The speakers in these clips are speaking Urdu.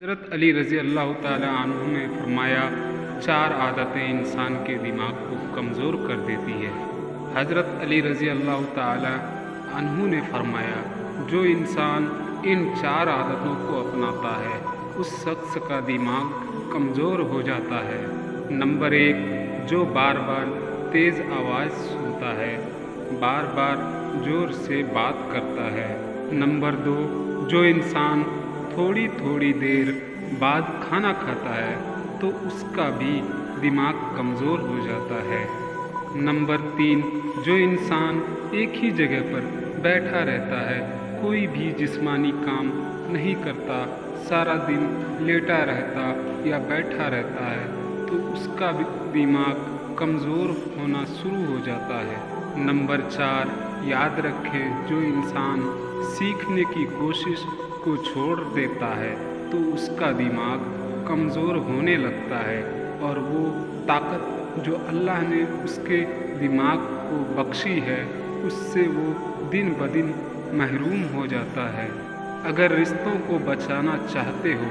حضرت علی رضی اللہ تعالی عنہ نے فرمایا، 4 عادتیں انسان کے دماغ کو کمزور کر دیتی ہے۔ حضرت علی رضی اللہ تعالی عنہ نے فرمایا، جو انسان ان 4 عادتوں کو اپناتا ہے اس شخص کا دماغ کمزور ہو جاتا ہے۔ نمبر 1، جو بار بار تیز آواز سنتا ہے، بار بار زور سے بات کرتا ہے۔ نمبر 2، جو انسان تھوڑی تھوڑی دیر بعد کھانا کھاتا ہے تو اس کا بھی دماغ کمزور ہو جاتا ہے۔ نمبر 3، جو انسان ایک ہی جگہ پر بیٹھا رہتا ہے، کوئی بھی جسمانی کام نہیں کرتا، سارا دن لیٹا رہتا یا بیٹھا رہتا ہے تو اس کا بھی دماغ کمزور ہونا شروع ہو جاتا ہے۔ نمبر 4، یاد رکھیں، جو انسان سیکھنے کی کوشش کو چھوڑ دیتا ہے تو اس کا دماغ کمزور ہونے لگتا ہے اور وہ طاقت جو اللہ نے اس کے دماغ کو بخشی ہے اس سے وہ دن بدن محروم ہو جاتا ہے۔ اگر رشتوں کو بچانا چاہتے ہو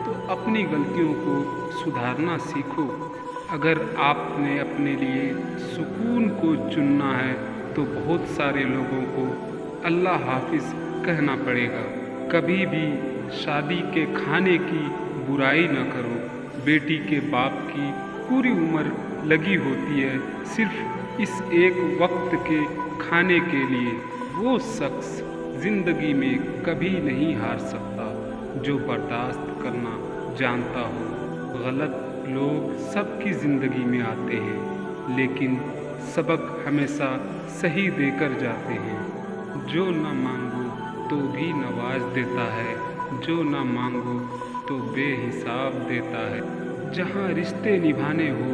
تو اپنی غلطیوں کو سدھارنا سیکھو۔ اگر آپ نے اپنے لیے سکون کو چننا ہے تو بہت سارے لوگوں کو اللہ حافظ کہنا پڑے گا۔ کبھی بھی شادی کے کھانے کی برائی نہ کرو۔ بیٹی کے باپ کی پوری عمر لگی ہوتی ہے صرف اس ایک وقت کے کھانے کے لیے۔ وہ شخص زندگی میں کبھی نہیں ہار سکتا جو برداشت کرنا جانتا ہو۔ غلط لوگ سب کی زندگی میں آتے ہیں لیکن سبق ہمیشہ صحیح دے کر جاتے ہیں۔ جو نہ مانگو تو بھی نواز دیتا ہے، جو نہ مانگو تو بے حساب دیتا ہے۔ جہاں رشتے نبھانے ہو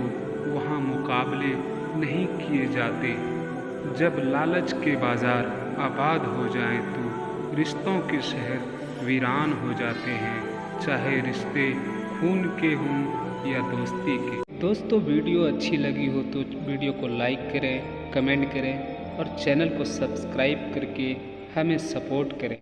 وہاں مقابلے نہیں کیے جاتے۔ جب لالچ کے بازار آباد ہو جائیں تو رشتوں کے شہر ویران ہو جاتے ہیں، چاہے رشتے خون کے ہوں یا دوستی کے۔ دوستو، ویڈیو اچھی لگی ہو تو ویڈیو کو لائک کریں، کمنٹ کریں اور چینل کو سبسکرائب کر کے ہمیں سپورٹ کریں۔